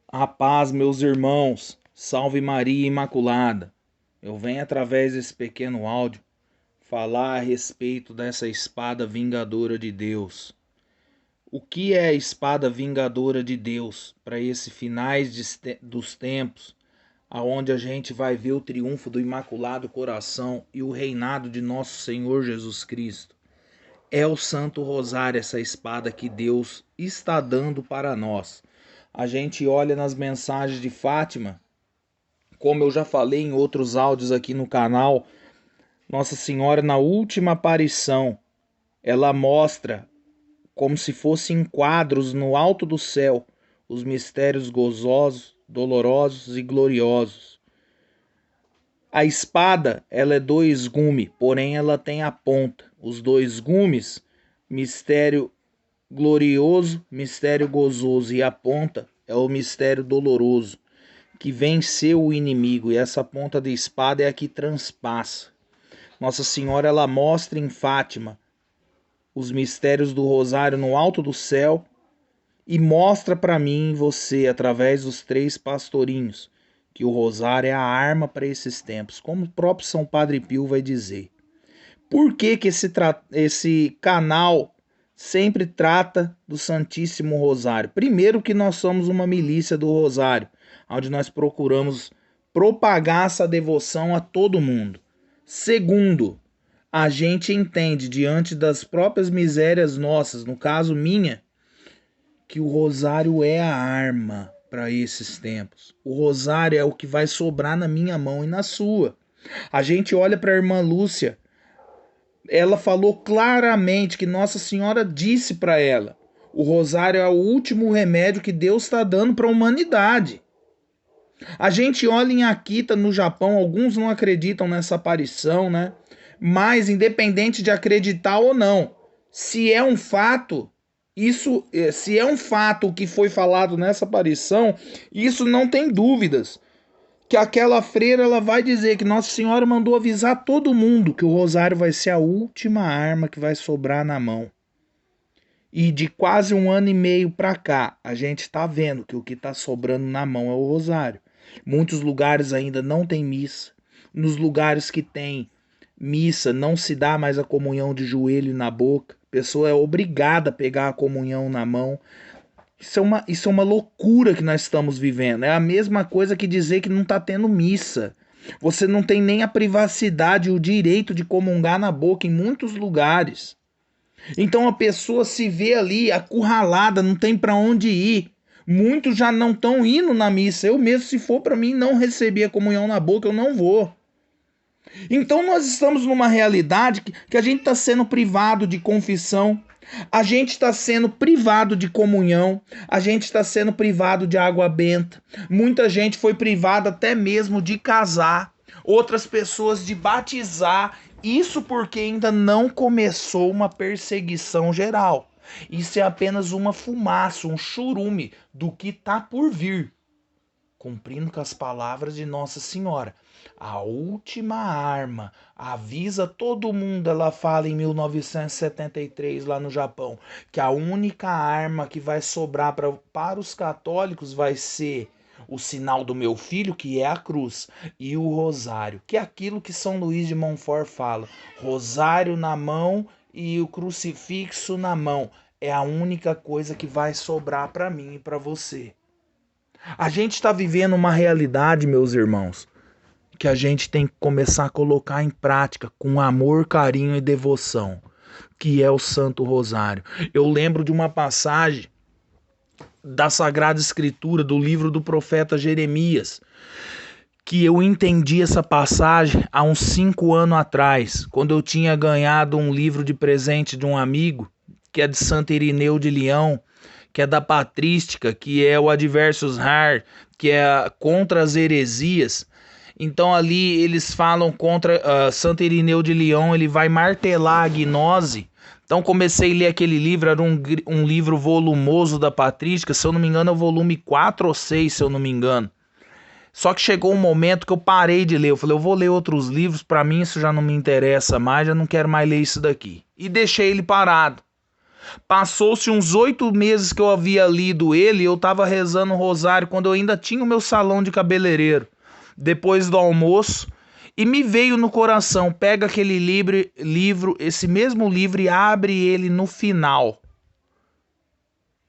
A paz, meus irmãos, salve Maria Imaculada. Eu venho através desse pequeno áudio falar a respeito dessa espada vingadora de Deus. O que é a espada vingadora de Deus para esse dos tempos, aonde a gente vai ver o triunfo do Imaculado Coração e o reinado de nosso Senhor Jesus Cristo? É o Santo Rosário, essa espada que Deus está dando para nós. A gente olha nas mensagens de Fátima, como eu já falei em outros áudios aqui no canal, Nossa Senhora na última aparição, ela mostra como se fossem quadros no alto do céu, os mistérios gozosos, dolorosos e gloriosos. A espada, ela é dois gumes, porém ela tem a ponta. Os dois gumes, mistério glorioso, mistério gozoso, e a ponta é o mistério doloroso, que venceu o inimigo, e essa ponta da espada é a que transpassa. Nossa Senhora, ela mostra em Fátima os mistérios do rosário no alto do céu e mostra para mim e você, através dos três pastorinhos, que o rosário é a arma para esses tempos, como o próprio São Padre Pio vai dizer. Por que que esse canal sempre trata do Santíssimo Rosário? Primeiro que nós somos uma milícia do Rosário, onde nós procuramos propagar essa devoção a todo mundo. Segundo, a gente entende diante das próprias misérias nossas, no caso minha, que o rosário é a arma para esses tempos. O rosário é o que vai sobrar na minha mão e na sua. A gente olha para a irmã Lúcia, ela falou claramente que Nossa Senhora disse para ela: o rosário é o último remédio que Deus está dando para a humanidade. A gente olha em Akita, no Japão, alguns não acreditam nessa aparição, né? Mas, independente de acreditar ou não, se é um fato, se é um fato o que foi falado nessa aparição, isso não tem dúvidas. Que aquela freira, ela vai dizer que Nossa Senhora mandou avisar todo mundo que o rosário vai ser a última arma que vai sobrar na mão. E de quase 1 ano e meio para cá, a gente está vendo que o que está sobrando na mão é o rosário. Muitos lugares ainda não tem missa. Nos lugares que tem missa, não se dá mais a comunhão de joelho na boca. A pessoa é obrigada a pegar a comunhão na mão. Isso é uma loucura que nós estamos vivendo. É a mesma coisa que dizer que não está tendo missa. Você não tem nem a privacidade e o direito de comungar na boca em muitos lugares. Então a pessoa se vê ali acurralada, não tem para onde ir. Muitos já não estão indo na missa. Eu mesmo, se for para mim não receber a comunhão na boca, eu não vou. Então nós estamos numa realidade que a gente está sendo privado de confissão, a gente está sendo privado de comunhão, a gente está sendo privado de água benta. Muita gente foi privada até mesmo de casar, outras pessoas de batizar. Isso porque ainda não começou uma perseguição geral. Isso é apenas uma fumaça, um churume do que está por vir. Cumprindo com as palavras de Nossa Senhora. A última arma, avisa todo mundo, ela fala em 1973 lá no Japão, que a única arma que vai sobrar para os católicos vai ser o sinal do meu filho, que é a cruz, e o rosário, que é aquilo que São Luís de Montfort fala, rosário na mão e o crucifixo na mão, é a única coisa que vai sobrar para mim e para você. A gente está vivendo uma realidade, meus irmãos, que a gente tem que começar a colocar em prática com amor, carinho e devoção, que é o Santo Rosário. Eu lembro de uma passagem da Sagrada Escritura, do livro do profeta Jeremias, que eu entendi essa passagem há uns 5 anos atrás, quando eu tinha ganhado um livro de presente de um amigo, que é de Santo Irineu de Leão, que é da patrística, que é o Adversus Rar, que é contra as heresias. Então ali eles falam contra Santo Irineu de Leão, ele vai martelar a gnose. Então comecei a ler aquele livro, era um livro volumoso da patrística, se eu não me engano é o volume 4 ou 6, se eu não me engano. Só que chegou um momento que eu parei de ler, eu falei, eu vou ler outros livros, para mim isso já não me interessa mais, já não quero mais ler isso daqui. E deixei ele parado. Passou-se uns 8 meses que eu havia lido ele, eu estava rezando o rosário quando eu ainda tinha o meu salão de cabeleireiro, depois do almoço, e me veio no coração, pega aquele livro, esse mesmo livro e abre ele no final.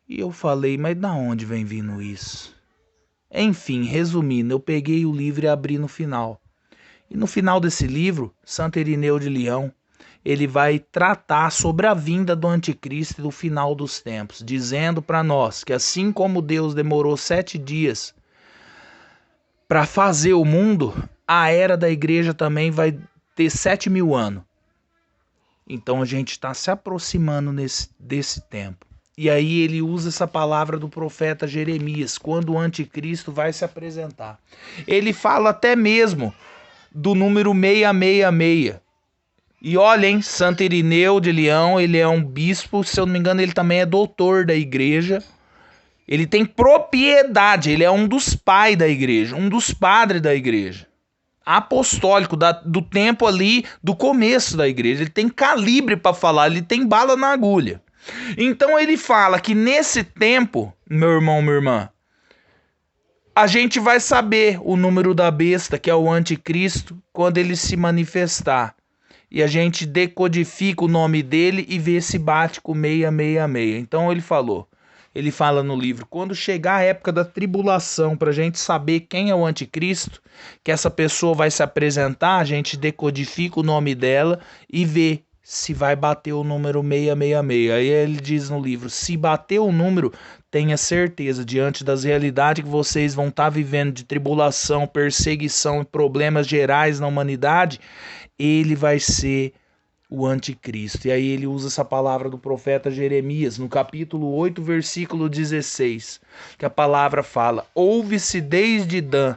E eu falei, mas da onde vem vindo isso? Enfim, resumindo, eu peguei o livro e abri no final. E no final desse livro, Santo Irineu de Leão, ele vai tratar sobre a vinda do anticristo e do final dos tempos, dizendo para nós que assim como Deus demorou 7 dias para fazer o mundo, a era da igreja também vai ter 7.000 anos. Então a gente está se aproximando desse tempo. E aí ele usa essa palavra do profeta Jeremias, quando o anticristo vai se apresentar. Ele fala até mesmo do número 666. E olhem, Santo Irineu de Leão, ele é um bispo, se eu não me engano ele também é doutor da igreja. Ele tem propriedade, ele é um dos pais da igreja, um dos padres da igreja. Apostólico, do tempo ali, do começo da igreja. Ele tem calibre para falar, ele tem bala na agulha. Então ele fala que nesse tempo, meu irmão, minha irmã, a gente vai saber o número da besta, que é o anticristo, quando ele se manifestar. E a gente decodifica o nome dele e vê se bate com 666. Então ele fala no livro, quando chegar a época da tribulação, para a gente saber quem é o anticristo, que essa pessoa vai se apresentar, a gente decodifica o nome dela e vê se vai bater o número 666. Aí ele diz no livro, se bater o número, tenha certeza, diante das realidades que vocês vão estar vivendo de tribulação, perseguição e problemas gerais na humanidade, ele vai ser o anticristo. E aí ele usa essa palavra do profeta Jeremias, no capítulo 8, versículo 16, que a palavra fala, ouve-se desde Dan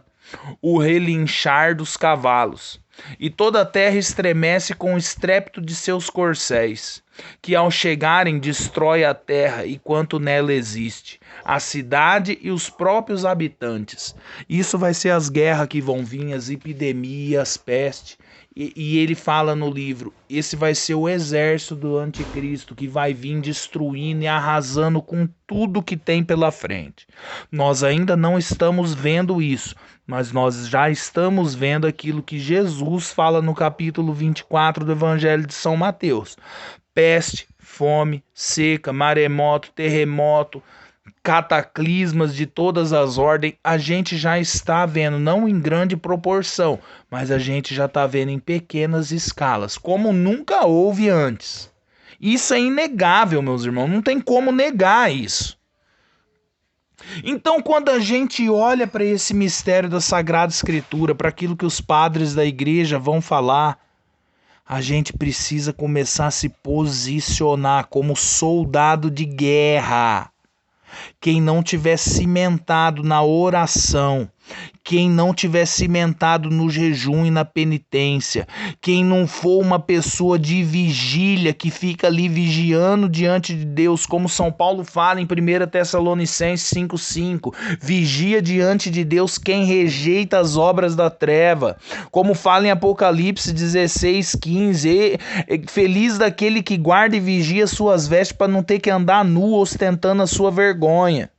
o relinchar dos cavalos, e toda a terra estremece com o estrépito de seus corcéis, que ao chegarem destrói a terra e quanto nela existe, a cidade e os próprios habitantes. Isso vai ser as guerras que vão vir, as epidemias, peste. E ele fala no livro, esse vai ser o exército do anticristo que vai vir destruindo e arrasando com tudo que tem pela frente. Nós ainda não estamos vendo isso, mas nós já estamos vendo aquilo que Jesus fala no capítulo 24 do Evangelho de São Mateus. Peste, fome, seca, maremoto, terremoto, cataclismas de todas as ordens, a gente já está vendo, não em grande proporção, mas a gente já está vendo em pequenas escalas, como nunca houve antes. Isso é inegável, meus irmãos, não tem como negar isso. Então, quando a gente olha para esse mistério da Sagrada Escritura, para aquilo que os padres da igreja vão falar, a gente precisa começar a se posicionar como soldado de guerra. Quem não tiver cimentado na oração, quem não tiver cimentado no jejum e na penitência, quem não for uma pessoa de vigília, que fica ali vigiando diante de Deus, como São Paulo fala em 1 Tessalonicenses 5,5, vigia diante de Deus quem rejeita as obras da treva, como fala em Apocalipse 16,15, feliz daquele que guarda e vigia suas vestes para não ter que andar nu ostentando a sua vergonha.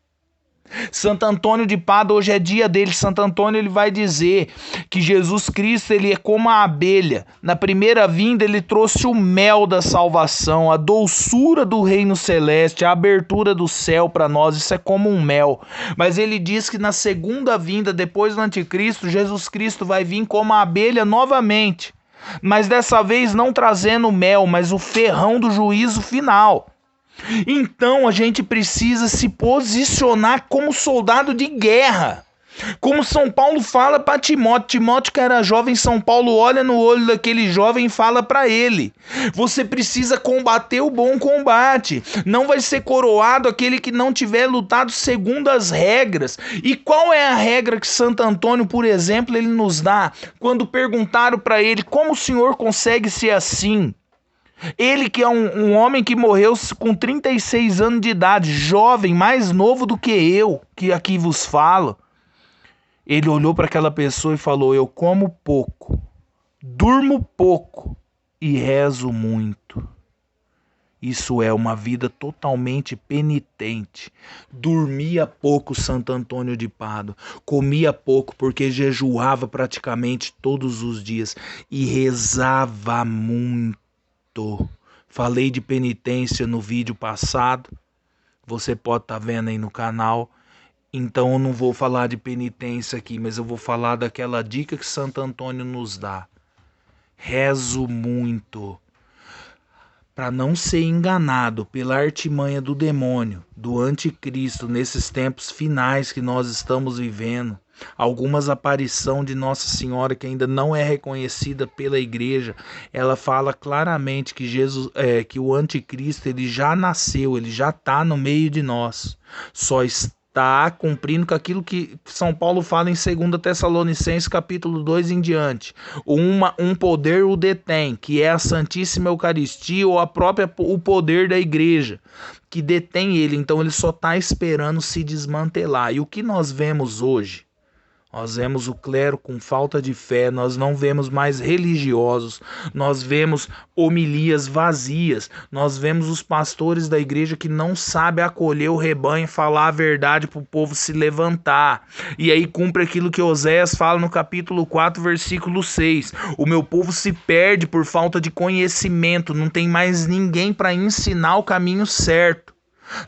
Santo Antônio de Pádua, hoje é dia dele. Santo Antônio ele vai dizer que Jesus Cristo ele é como a abelha. Na primeira vinda ele trouxe o mel da salvação, a doçura do reino celeste, a abertura do céu para nós. Isso é como um mel. Mas ele diz que na segunda vinda, depois do anticristo, Jesus Cristo vai vir como a abelha novamente. Mas dessa vez não trazendo o mel, mas o ferrão do juízo final. Então a gente precisa se posicionar como soldado de guerra. Como São Paulo fala para Timóteo. Timóteo, que era jovem, São Paulo olha no olho daquele jovem e fala para ele: você precisa combater o bom combate. Não vai ser coroado aquele que não tiver lutado segundo as regras. E qual é a regra que Santo Antônio, por exemplo, ele nos dá? Quando perguntaram para ele como o senhor consegue ser assim? Ele que é um homem que morreu com 36 anos de idade, jovem, mais novo do que eu, que aqui vos falo. Ele olhou para aquela pessoa e falou: eu como pouco, durmo pouco e rezo muito. Isso é uma vida totalmente penitente. Dormia pouco Santo Antônio de Pádua, comia pouco porque jejuava praticamente todos os dias e rezava muito. Falei de penitência no vídeo passado, você pode estar vendo aí no canal. Então eu não vou falar de penitência aqui, mas eu vou falar daquela dica que Santo Antônio nos dá. Rezo muito, para não ser enganado pela artimanha do demônio, do anticristo, nesses tempos finais que nós estamos vivendo. Algumas aparição de Nossa Senhora que ainda não é reconhecida pela igreja, ela fala claramente que Jesus, que o anticristo ele já nasceu, ele já está no meio de nós, só está cumprindo com aquilo que São Paulo fala em 2 Tessalonicenses capítulo 2 em diante. Um poder o detém, que é a Santíssima Eucaristia ou o poder da igreja, que detém ele. Então ele só está esperando se desmantelar. E o que nós vemos hoje? Nós vemos o clero com falta de fé, nós não vemos mais religiosos, nós vemos homilias vazias, nós vemos os pastores da igreja que não sabem acolher o rebanho e falar a verdade para o povo se levantar. E aí cumpre aquilo que Oséias fala no capítulo 4, versículo 6. O meu povo se perde por falta de conhecimento, não tem mais ninguém para ensinar o caminho certo.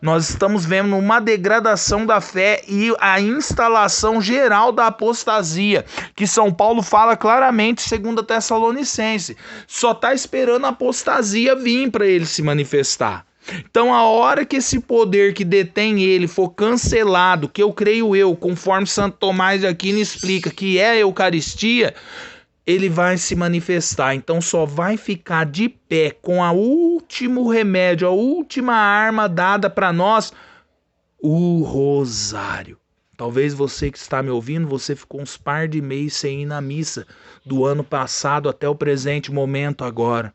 Nós estamos vendo uma degradação da fé e a instalação geral da apostasia, que São Paulo fala claramente, 2 Tessalonicenses. Só está esperando a apostasia vir para ele se manifestar. Então, a hora que esse poder que detém ele for cancelado, que eu creio conforme Santo Tomás de Aquino explica, que é a Eucaristia, ele vai se manifestar. Então só vai ficar de pé com o último remédio, a última arma dada para nós, o rosário. Talvez você que está me ouvindo, você ficou uns par de meses sem ir na missa, do ano passado até o presente momento agora.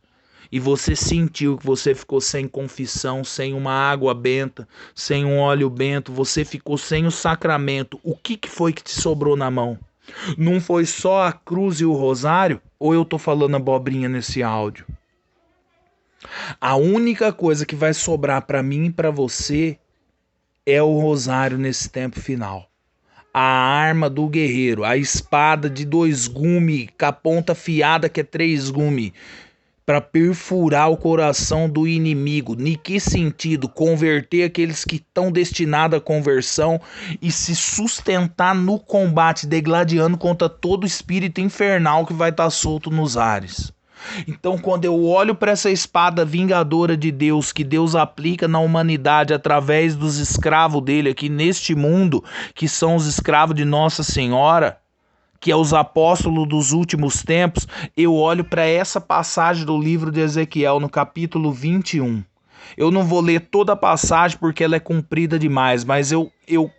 E você sentiu que você ficou sem confissão, sem uma água benta, sem um óleo bento, você ficou sem o sacramento. O que foi que te sobrou na mão? Não foi só a cruz e o rosário? Ou eu tô falando abobrinha nesse áudio? A única coisa que vai sobrar para mim e para você é o rosário nesse tempo final. A arma do guerreiro, a espada de 2 gumes, com a ponta afiada que é 3 gumes, para perfurar o coração do inimigo. Em que sentido? Converter aqueles que estão destinados à conversão e se sustentar no combate, degladiando contra todo espírito infernal que vai estar solto nos ares. Então, quando eu olho para essa espada vingadora de Deus, que Deus aplica na humanidade através dos escravos dele aqui neste mundo, que são os escravos de Nossa Senhora, que é os apóstolos dos últimos tempos, eu olho para essa passagem do livro de Ezequiel, no capítulo 21. Eu não vou ler toda a passagem porque ela é comprida demais, mas eu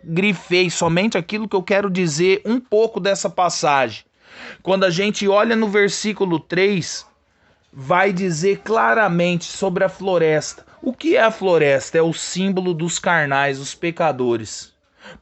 grifei somente aquilo que eu quero dizer um pouco dessa passagem. Quando a gente olha no versículo 3, vai dizer claramente sobre a floresta. O que é a floresta? É o símbolo dos carnais, os pecadores.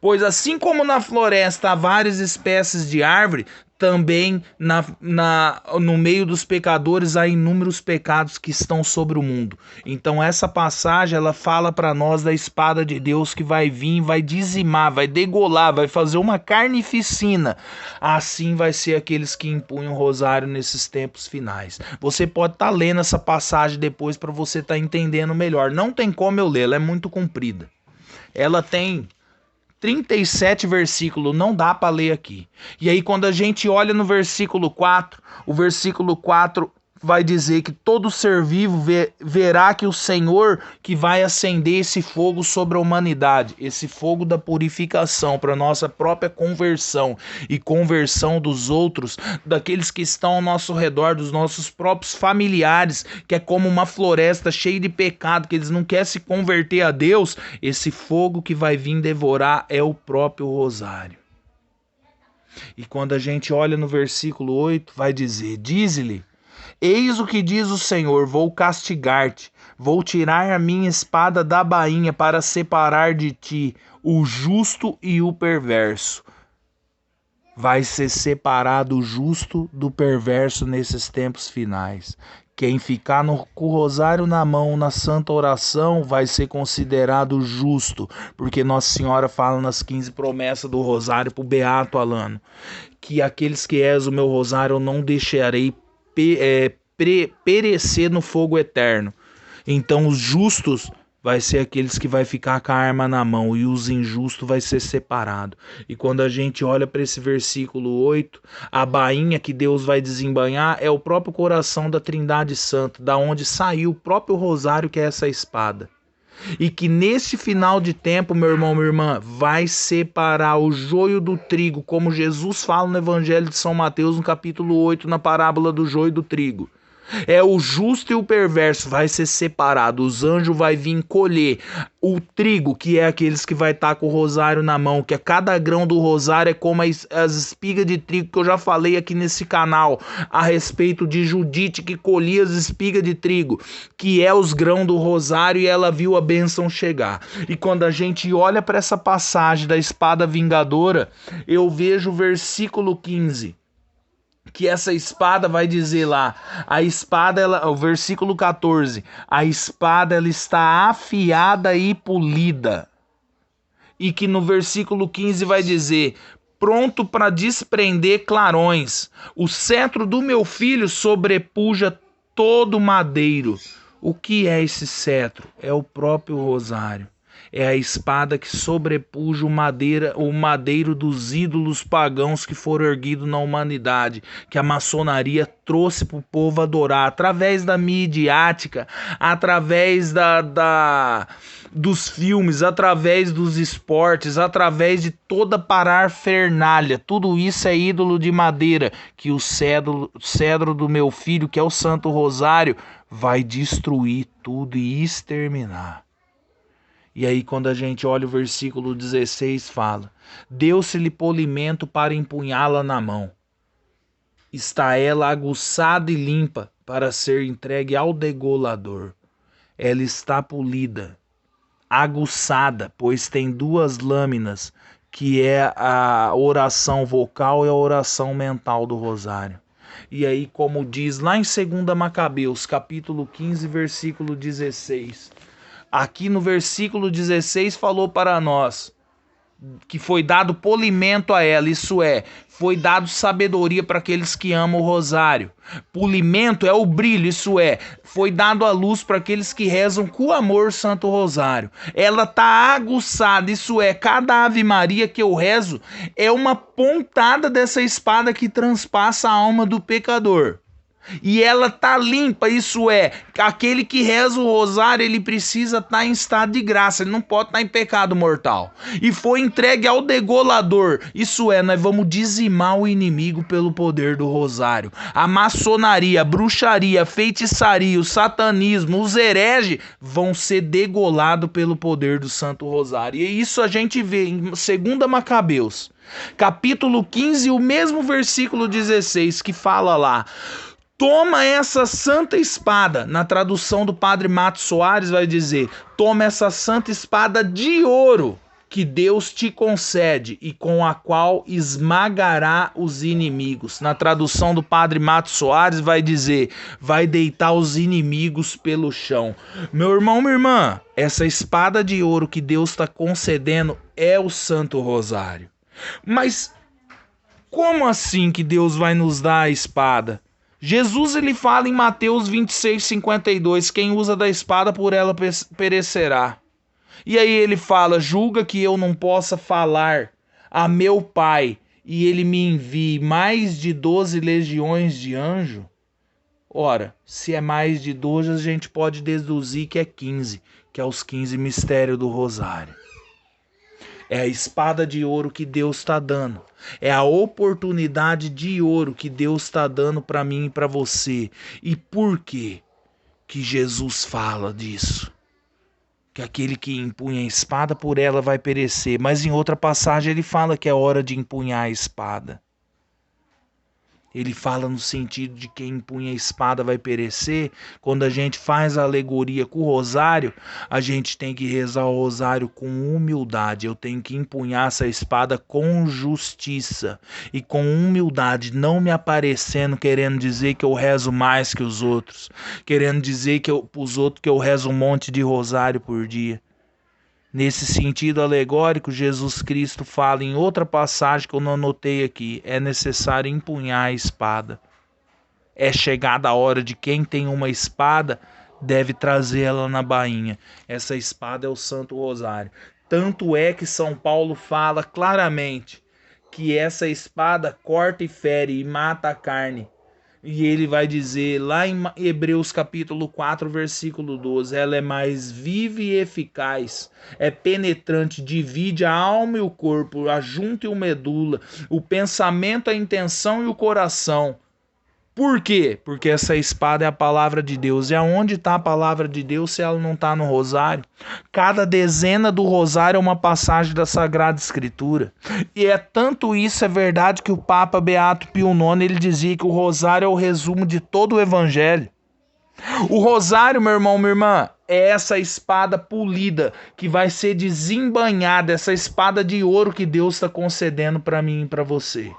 Pois assim como na floresta há várias espécies de árvore, também no meio dos pecadores há inúmeros pecados que estão sobre o mundo. Então essa passagem ela fala para nós da espada de Deus que vai vir, vai dizimar, vai degolar, vai fazer uma carnificina. Assim vai ser aqueles que impunham o rosário nesses tempos finais. Você pode estar lendo essa passagem depois para você estar entendendo melhor. Não tem como eu ler, ela é muito comprida. Ela tem 37 versículos, não dá para ler aqui. E aí quando a gente olha no versículo 4, o versículo 4 vai dizer que todo ser vivo verá que o Senhor que vai acender esse fogo sobre a humanidade, esse fogo da purificação para nossa própria conversão e conversão dos outros, daqueles que estão ao nosso redor, dos nossos próprios familiares, que é como uma floresta cheia de pecado, que eles não querem se converter a Deus. Esse fogo que vai vir devorar é o próprio rosário. E quando a gente olha no versículo 8, vai dizer: diz-lhe: eis o que diz o Senhor, vou castigar-te, vou tirar a minha espada da bainha para separar de ti o justo e o perverso. Vai ser separado o justo do perverso nesses tempos finais. Quem ficar com o rosário na mão na santa oração vai ser considerado justo, porque Nossa Senhora fala nas 15 promessas do rosário para o Beato Alano, que aqueles que rezam o meu rosário eu não deixarei perecer no fogo eterno. Então os justos vai ser aqueles que vai ficar com a arma na mão e os injustos vai ser separado. E quando a gente olha para esse versículo 8, a bainha que Deus vai desembainhar é o próprio coração da Trindade Santa, da onde saiu o próprio rosário, que é essa espada. E que nesse final de tempo, meu irmão, minha irmã, vai separar o joio do trigo, como Jesus fala no Evangelho de São Mateus, no capítulo 8, na parábola do joio do trigo. É o justo e o perverso vai ser separado. Os anjos vai vir colher o trigo, que é aqueles que vai estar com o rosário na mão, que a cada grão do rosário é como as espigas de trigo, que eu já falei aqui nesse canal a respeito de Judite, que colhia as espigas de trigo, que é os grãos do rosário, e ela viu a bênção chegar. E quando a gente olha para essa passagem da espada vingadora, eu vejo o versículo 15, que essa espada vai dizer lá, a espada, o versículo 14, a espada ela está afiada e polida. E que no versículo 15 vai dizer, pronto para desprender clarões. O cetro do meu filho sobrepuja todo madeiro. O que é esse cetro? É o próprio rosário. É a espada que sobrepuja o madeiro dos ídolos pagãos que foram erguidos na humanidade, que a maçonaria trouxe para o povo adorar, através da midiática, através dos filmes, através dos esportes, através de toda parafernália. Tudo isso é ídolo de madeira, que o cedro do meu filho, que é o Santo Rosário, vai destruir tudo e exterminar. E aí quando a gente olha o versículo 16 fala, deu-se-lhe polimento para empunhá-la na mão. Está ela aguçada e limpa para ser entregue ao degolador. Ela está polida, aguçada, pois tem duas lâminas, que é a oração vocal e a oração mental do rosário. E aí, como diz lá em 2 Macabeus, capítulo 15, versículo 16, aqui no versículo 16 falou para nós que foi dado polimento a ela, isso é, foi dado sabedoria para aqueles que amam o rosário. Polimento é o brilho, isso é, foi dado a luz para aqueles que rezam com amor Santo Rosário. Ela está aguçada, isso é, cada Ave Maria que eu rezo é uma pontada dessa espada que transpassa a alma do pecador. E ela tá limpa, isso é, aquele que reza o rosário, ele precisa estar em estado de graça, ele não pode estar em pecado mortal. E foi entregue ao degolador, isso é, nós vamos dizimar o inimigo pelo poder do rosário. A maçonaria, a bruxaria, a feitiçaria, o satanismo, os hereges vão ser degolados pelo poder do Santo Rosário. E isso a gente vê em 2 Macabeus, capítulo 15, o mesmo versículo 16, que fala lá, toma essa santa espada, na tradução do Padre Mato Soares vai dizer, toma essa santa espada de ouro que Deus te concede e com a qual esmagará os inimigos. Na tradução do Padre Mato Soares vai dizer, vai deitar os inimigos pelo chão. Meu irmão, minha irmã, essa espada de ouro que Deus está concedendo é o Santo Rosário. Mas como assim que Deus vai nos dar a espada? Jesus ele fala em Mateus 26:52, quem usa da espada por ela perecerá. E aí ele fala, julga que eu não possa falar a meu Pai e ele me envie mais de 12 legiões de anjos? Ora, se é mais de 12, a gente pode deduzir que é 15, que é os 15 mistérios do rosário. É a espada de ouro que Deus está dando. É a oportunidade de ouro que Deus está dando para mim e para você. E por quê que Jesus fala disso? Que aquele que empunha a espada por ela vai perecer. Mas em outra passagem ele fala que é hora de empunhar a espada. Ele fala no sentido de quem empunha a espada vai perecer. Quando a gente faz a alegoria com o rosário, a gente tem que rezar o rosário com humildade. Eu tenho que empunhar essa espada com justiça e com humildade, não me aparecendo querendo dizer que eu rezo mais que os outros, querendo dizer que os outros que eu rezo um monte de rosário por dia. Nesse sentido alegórico, Jesus Cristo fala em outra passagem que eu não anotei aqui: é necessário empunhar a espada. É chegada a hora de quem tem uma espada deve trazê-la na bainha. Essa espada é o Santo Rosário. Tanto é que São Paulo fala claramente que essa espada corta e fere e mata a carne. E ele vai dizer lá em Hebreus capítulo 4, versículo 12, ela é mais viva e eficaz, é penetrante, divide a alma e o corpo, a junta e o medula, o pensamento, a intenção e o coração. Por quê? Porque essa espada é a palavra de Deus. E aonde está a palavra de Deus se ela não está no rosário? Cada dezena do rosário é uma passagem da Sagrada Escritura. E é tanto isso, é verdade, que o Papa Beato Pio IX ele dizia que o rosário é o resumo de todo o Evangelho. O rosário, meu irmão, minha irmã, é essa espada polida que vai ser desembanhada, essa espada de ouro que Deus está concedendo para mim e para você.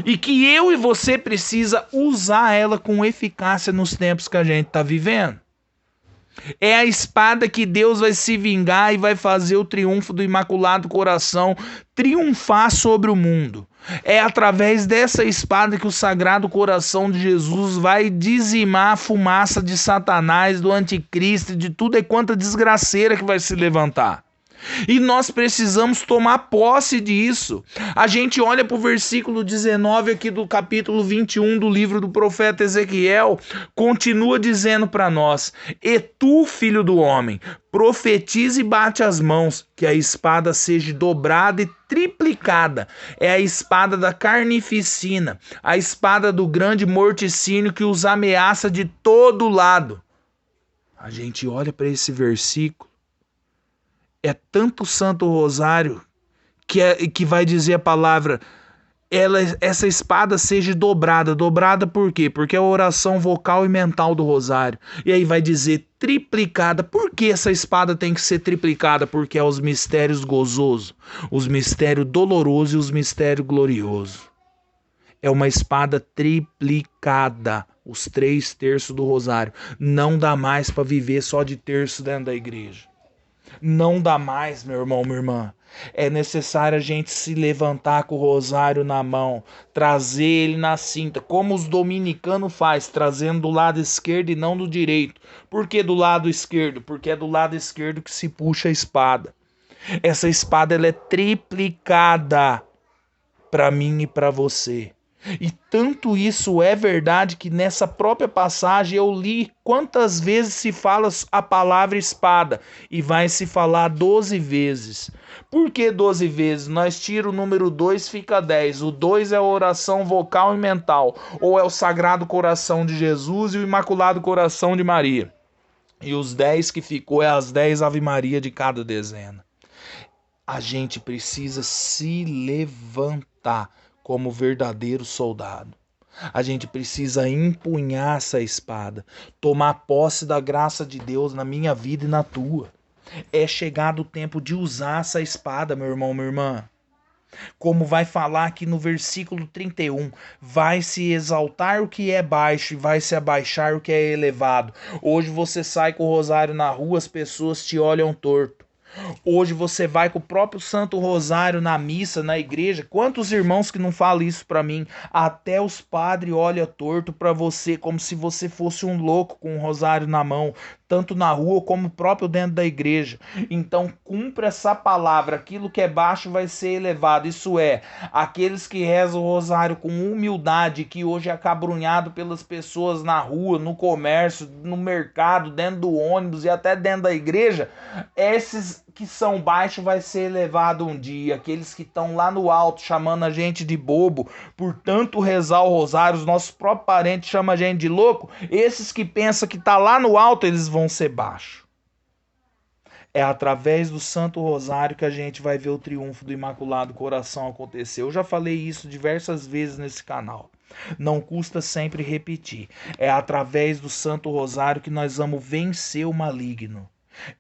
E que eu e você precisa usar ela com eficácia nos tempos que a gente está vivendo. É a espada que Deus vai se vingar e vai fazer o triunfo do Imaculado Coração triunfar sobre o mundo. É através dessa espada que o Sagrado Coração de Jesus vai dizimar a fumaça de Satanás, do anticristo e de tudo e quanta desgraceira que vai se levantar. E nós precisamos tomar posse disso. A gente olha para o versículo 19 aqui do capítulo 21 do livro do profeta Ezequiel, continua dizendo para nós: e tu, filho do homem, profetize e bate as mãos, que a espada seja dobrada e triplicada. É a espada da carnificina, a espada do grande morticínio que os ameaça de todo lado. A gente olha para esse versículo, é tanto o Santo Rosário que vai dizer a palavra, essa espada seja dobrada. Dobrada por quê? Porque é a oração vocal e mental do Rosário. E aí vai dizer triplicada. Por que essa espada tem que ser triplicada? Porque é os mistérios gozosos, os mistérios dolorosos e os mistérios gloriosos. É uma espada triplicada. Os 3/3 do Rosário. Não dá mais para viver só de terço dentro da igreja. Não dá mais, meu irmão, minha irmã. É necessário a gente se levantar com o rosário na mão, trazer ele na cinta, como os dominicanos faz, trazendo do lado esquerdo e não do direito. Por que do lado esquerdo? Porque é do lado esquerdo que se puxa a espada. Essa espada ela é triplicada para mim e para você. E tanto isso é verdade que nessa própria passagem eu li quantas vezes se fala a palavra espada e vai se falar 12 vezes. Por que 12 vezes? Nós tira o número 2, fica 10. O 2 é a oração vocal e mental, ou é o Sagrado Coração de Jesus e o Imaculado Coração de Maria. E os 10 que ficou é as 10 Ave Maria de cada dezena. A gente precisa se levantar como verdadeiro soldado. A gente precisa empunhar essa espada, tomar posse da graça de Deus na minha vida e na tua. É chegado o tempo de usar essa espada, meu irmão, minha irmã. Como vai falar aqui no versículo 31, vai se exaltar o que é baixo e vai se abaixar o que é elevado. Hoje você sai com o rosário na rua, as pessoas te olham torto. Hoje você vai com o próprio Santo Rosário na missa, na igreja. Quantos irmãos que não falam isso para mim? Até os padres olham torto para você, como se você fosse um louco com um rosário na mão, tanto na rua como próprio dentro da igreja. Então cumpra essa palavra, aquilo que é baixo vai ser elevado. Isso é, aqueles que rezam o rosário com humildade, que hoje é acabrunhado pelas pessoas na rua, no comércio, no mercado, dentro do ônibus e até dentro da igreja, esses que são baixos vai ser elevado um dia. Aqueles que estão lá no alto chamando a gente de bobo por tanto rezar o rosário, os nossos próprios parentes chamam a gente de louco, esses que pensam que tá lá no alto, eles vão ser baixos. É através do Santo Rosário que a gente vai ver o triunfo do Imaculado Coração acontecer. Eu já falei isso diversas vezes nesse canal. Não custa sempre repetir. É através do Santo Rosário que nós vamos vencer o maligno.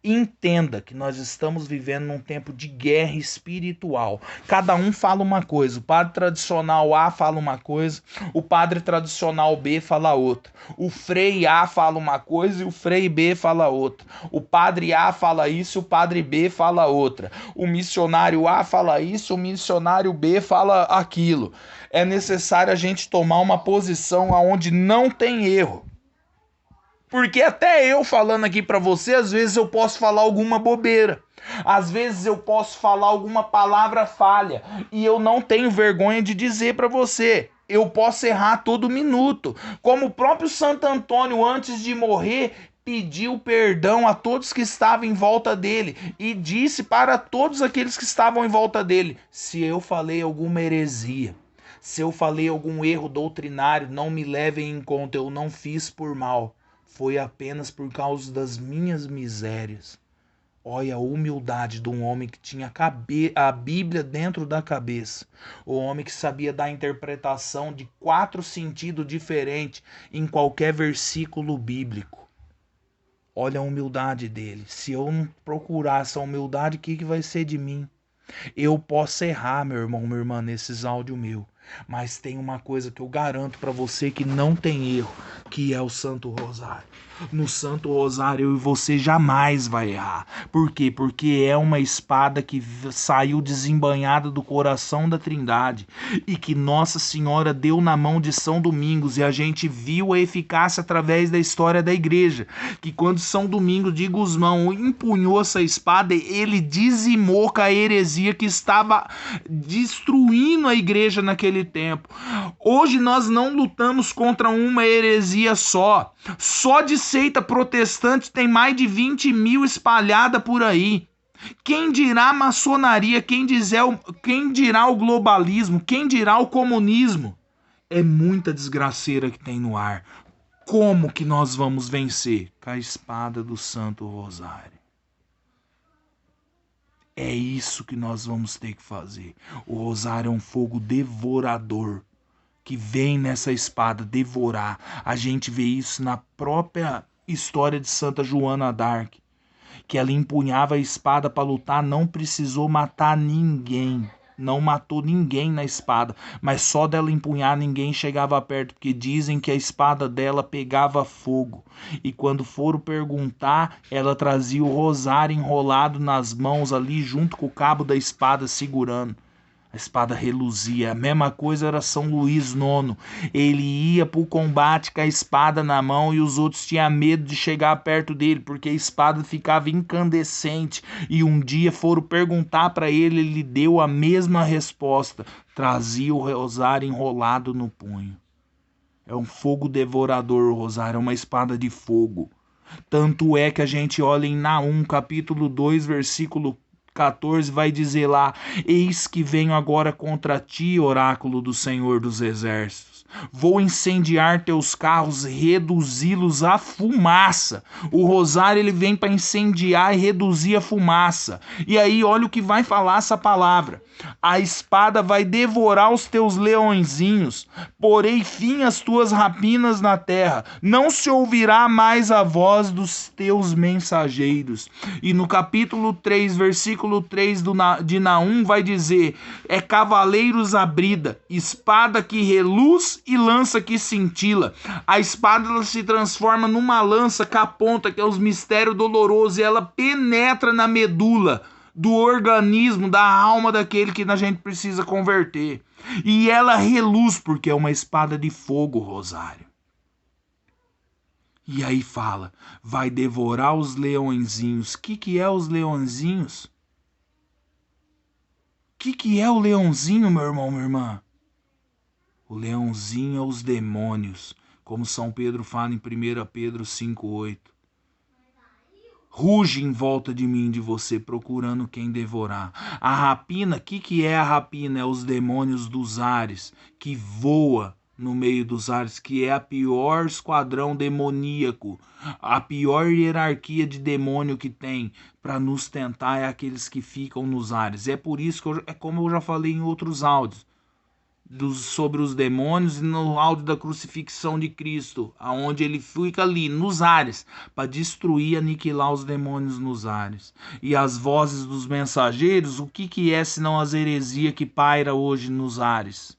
Entenda que nós estamos vivendo num tempo de guerra espiritual. Cada um fala uma coisa. O padre tradicional A fala uma coisa, o padre tradicional B fala outra. O frei A fala uma coisa e o frei B fala outra. O padre A fala isso e o padre B fala outra. O missionário A fala isso, o missionário B fala aquilo. É necessário a gente tomar uma posição onde não tem erro. Porque até eu falando aqui pra você, às vezes eu posso falar alguma bobeira. Às vezes eu posso falar alguma palavra falha e eu não tenho vergonha de dizer pra você. Eu posso errar todo minuto. Como o próprio Santo Antônio, antes de morrer, pediu perdão a todos que estavam em volta dele e disse para todos aqueles que estavam em volta dele: se eu falei alguma heresia, se eu falei algum erro doutrinário, não me levem em conta, eu não fiz por mal. Foi apenas por causa das minhas misérias. Olha a humildade de um homem que tinha a Bíblia dentro da cabeça. O homem que sabia dar interpretação de 4 sentidos diferentes em qualquer versículo bíblico. Olha a humildade dele. Se eu não procurar essa humildade, o que vai ser de mim? Eu posso errar, meu irmão, minha irmã, nesses áudios meus. Mas tem uma coisa que eu garanto pra você que não tem erro, que é o Santo Rosário. No Santo Rosário eu e você jamais vai errar. Por quê? Porque é uma espada que saiu desembanhada do coração da Trindade e que Nossa Senhora deu na mão de São Domingos, e a gente viu a eficácia através da história da igreja, que quando São Domingos de Gusmão empunhou essa espada, ele dizimou com a heresia que estava destruindo a igreja naquele tempo. Hoje nós não lutamos contra uma heresia só. Só de seita protestante tem mais de 20 mil espalhada por aí. Quem dirá a maçonaria, quem dirá o globalismo, quem dirá o comunismo? É muita desgraceira que tem no ar. Como que nós vamos vencer? Com a espada do Santo Rosário. É isso que nós vamos ter que fazer. O rosário é um fogo devorador que vem nessa espada devorar. A gente vê isso na própria história de Santa Joana d'Arc, que ela empunhava a espada para lutar, não precisou matar ninguém. Não matou ninguém na espada, mas só dela empunhar ninguém chegava perto, porque dizem que a espada dela pegava fogo. E quando foram perguntar, ela trazia o rosário enrolado nas mãos ali, junto com o cabo da espada segurando. A espada reluzia. A mesma coisa era São Luís IX. Ele ia pro combate com a espada na mão e os outros tinham medo de chegar perto dele, porque a espada ficava incandescente. E um dia foram perguntar para ele, ele deu a mesma resposta. Trazia o rosário enrolado no punho. É um fogo devorador o rosário, é uma espada de fogo. Tanto é que a gente olha em Naum, capítulo 2, versículo 14, vai dizer lá: eis que venho agora contra ti, oráculo do Senhor dos Exércitos. Vou incendiar teus carros, reduzi-los a fumaça. O rosário ele vem para incendiar e reduzir a fumaça. E aí olha o que vai falar essa palavra: a espada vai devorar os teus leõezinhos, porei fim às tuas rapinas na terra, não se ouvirá mais a voz dos teus mensageiros. E no capítulo 3, versículo 3 de Naum vai dizer: é cavaleiros à brida, espada que reluz e lança que cintila. A espada ela se transforma numa lança com a ponta, que é os mistérios dolorosos, e ela penetra na medula do organismo, da alma daquele que a gente precisa converter. E ela reluz, porque é uma espada de fogo, rosário. E aí fala, vai devorar os leõezinhos. O que é os leõezinhos? O que é o leãozinho, meu irmão, minha irmã? O leãozinho é os demônios, como São Pedro fala em 1 Pedro 5,8. Ruge em volta de mim, de você, procurando quem devorar. A rapina, o que é a rapina? É os demônios dos ares, que voa no meio dos ares, que é a pior esquadrão demoníaco, a pior hierarquia de demônio que tem para nos tentar é aqueles que ficam nos ares. É por isso que, é como eu já falei em outros áudios, sobre os demônios e no áudio da crucifixão de Cristo, aonde ele fica ali nos ares para destruir, aniquilar os demônios nos ares. E as vozes dos mensageiros, o que é senão as heresias que paira hoje nos ares?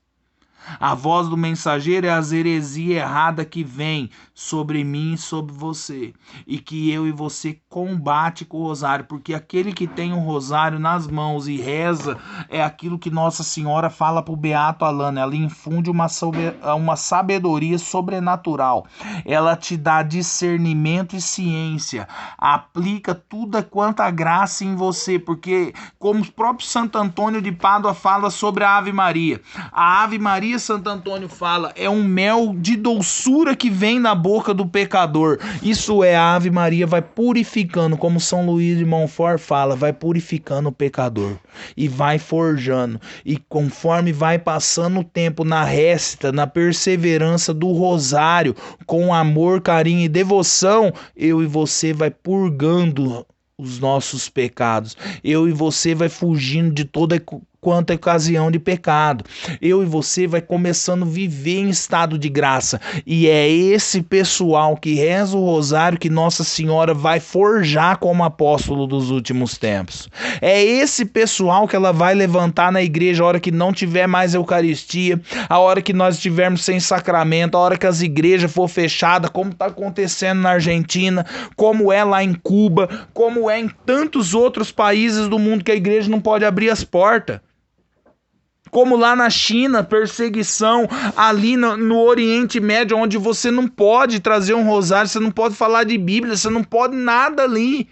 A voz do mensageiro é as heresias erradas que vem sobre mim e sobre você. E que eu e você combate com o rosário. Porque aquele que tem o rosário nas mãos e reza é aquilo que Nossa Senhora fala para o Beato Alano. Ela infunde uma sabedoria sobrenatural. Ela te dá discernimento e ciência. Aplica tudo quanta graça em você. Porque como o próprio Santo Antônio de Pádua fala sobre a Ave Maria. A Ave Maria, Santo Antônio fala, é um mel de doçura que vem na boca do pecador. Isso é, a Ave Maria vai purificando, como São Luís de Montfort fala, vai purificando o pecador e vai forjando. E conforme vai passando o tempo na récita, na perseverança do rosário, com amor, carinho e devoção, eu e você vai purgando os nossos pecados. Eu e você vai fugindo de toda quanta ocasião de pecado. Eu e você vai começando a viver em estado de graça. E é esse pessoal que reza o rosário que Nossa Senhora vai forjar como apóstolo dos últimos tempos. É esse pessoal que ela vai levantar na igreja a hora que não tiver mais Eucaristia, a hora que nós estivermos sem sacramento, a hora que as igrejas for fechadas, como está acontecendo na Argentina, como é lá em Cuba, como é em tantos outros países do mundo que a igreja não pode abrir as portas. Como lá na China, perseguição ali no Oriente Médio, onde você não pode trazer um rosário, você não pode falar de Bíblia, você não pode nada ali.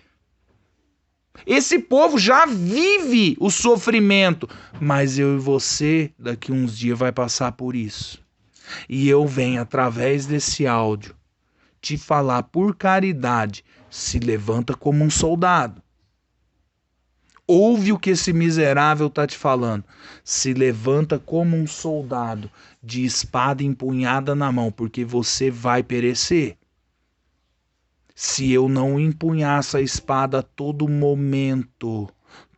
Esse povo já vive o sofrimento, mas eu e você, daqui uns dias, vai passar por isso. E eu venho, através desse áudio, te falar por caridade, se levanta como um soldado. Ouve o que esse miserável está te falando. Se levanta como um soldado, de espada empunhada na mão, porque você vai perecer. Se eu não empunhar essa espada a todo momento,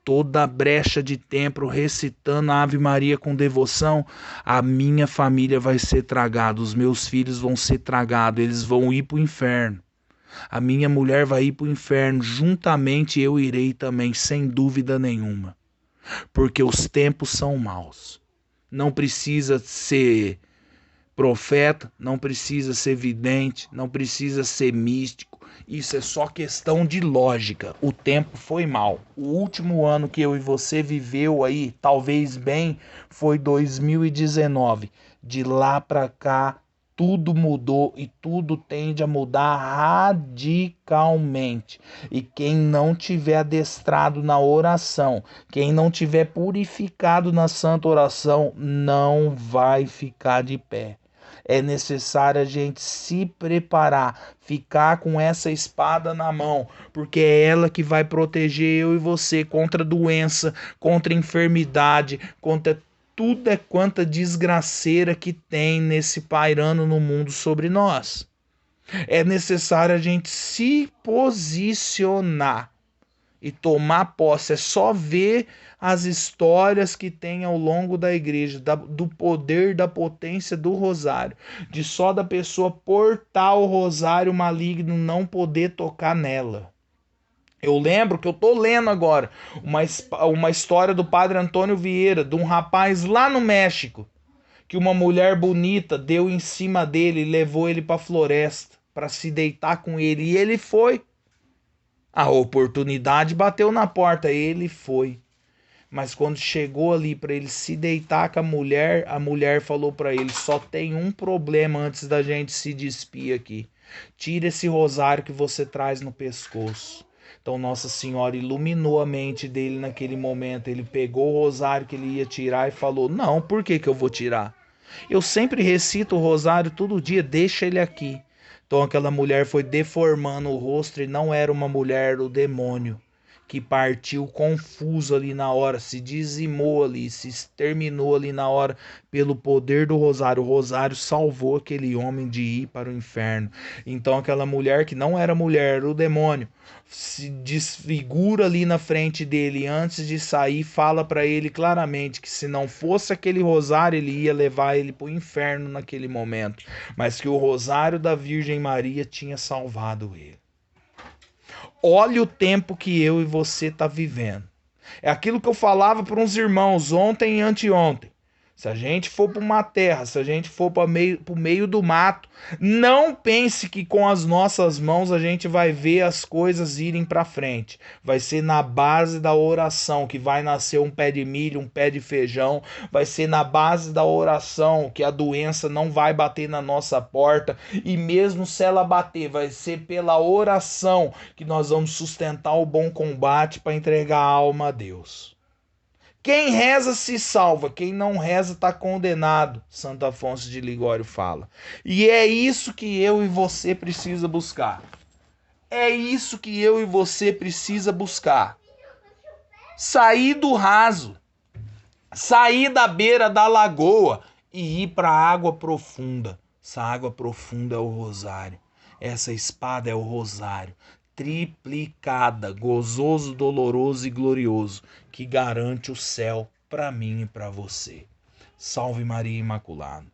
toda brecha de tempo, recitando a Ave Maria com devoção, a minha família vai ser tragada, os meus filhos vão ser tragados, eles vão ir para o inferno. A minha mulher vai ir para o inferno, juntamente eu irei também, sem dúvida nenhuma. Porque os tempos são maus. Não precisa ser profeta, não precisa ser vidente, não precisa ser místico. Isso é só questão de lógica. O tempo foi mau. O último ano que eu e você viveu aí, talvez bem, foi 2019. De lá para cá, tudo mudou e tudo tende a mudar radicalmente. E quem não tiver adestrado na oração, quem não tiver purificado na santa oração, não vai ficar de pé. É necessário a gente se preparar, ficar com essa espada na mão, porque é ela que vai proteger eu e você contra doença, contra enfermidade, contra tudo é quanta desgraceira que tem nesse pairando no mundo sobre nós. É necessário a gente se posicionar e tomar posse. É só ver as histórias que tem ao longo da igreja, do poder, da potência do rosário, de só da pessoa portar o rosário maligno não poder tocar nela. Eu lembro que eu tô lendo agora uma história do Padre Antônio Vieira, de um rapaz lá no México, que uma mulher bonita deu em cima dele e levou ele para a floresta para se deitar com ele. E ele foi. A oportunidade bateu na porta, ele foi. Mas quando chegou ali para ele se deitar com a mulher falou para ele: só tem um problema antes da gente se despir aqui. Tira esse rosário que você traz no pescoço. Então Nossa Senhora iluminou a mente dele naquele momento. Ele pegou o rosário que ele ia tirar e falou: não, por que eu vou tirar? Eu sempre recito o rosário todo dia, deixa ele aqui. Então aquela mulher foi deformando o rosto e não era uma mulher, era o demônio. que partiu confuso ali na hora, se dizimou ali, se exterminou ali na hora pelo poder do rosário. O rosário salvou aquele homem de ir para o inferno. Então aquela mulher que não era mulher, era o demônio, se desfigura ali na frente dele antes de sair, fala para ele claramente que se não fosse aquele rosário, ele ia levar ele para o inferno naquele momento, mas que o rosário da Virgem Maria tinha salvado ele. Olha o tempo que eu e você tá vivendo. É aquilo que eu falava para uns irmãos ontem e anteontem. Se a gente for para uma terra, se a gente for para o meio do mato, não pense que com as nossas mãos a gente vai ver as coisas irem para frente. Vai ser na base da oração que vai nascer um pé de milho, um pé de feijão. Vai ser na base da oração que a doença não vai bater na nossa porta. E mesmo se ela bater, vai ser pela oração que nós vamos sustentar o bom combate para entregar a alma a Deus. Quem reza se salva, quem não reza está condenado, Santo Afonso de Ligório fala. E é isso que eu e você precisa buscar. É isso que eu e você precisa buscar. Sair do raso, sair da beira da lagoa e ir para a água profunda. Essa água profunda é o rosário. Essa espada é o rosário. Triplicada, gozoso, doloroso e glorioso, que garante o céu para mim e para você. Salve Maria Imaculada.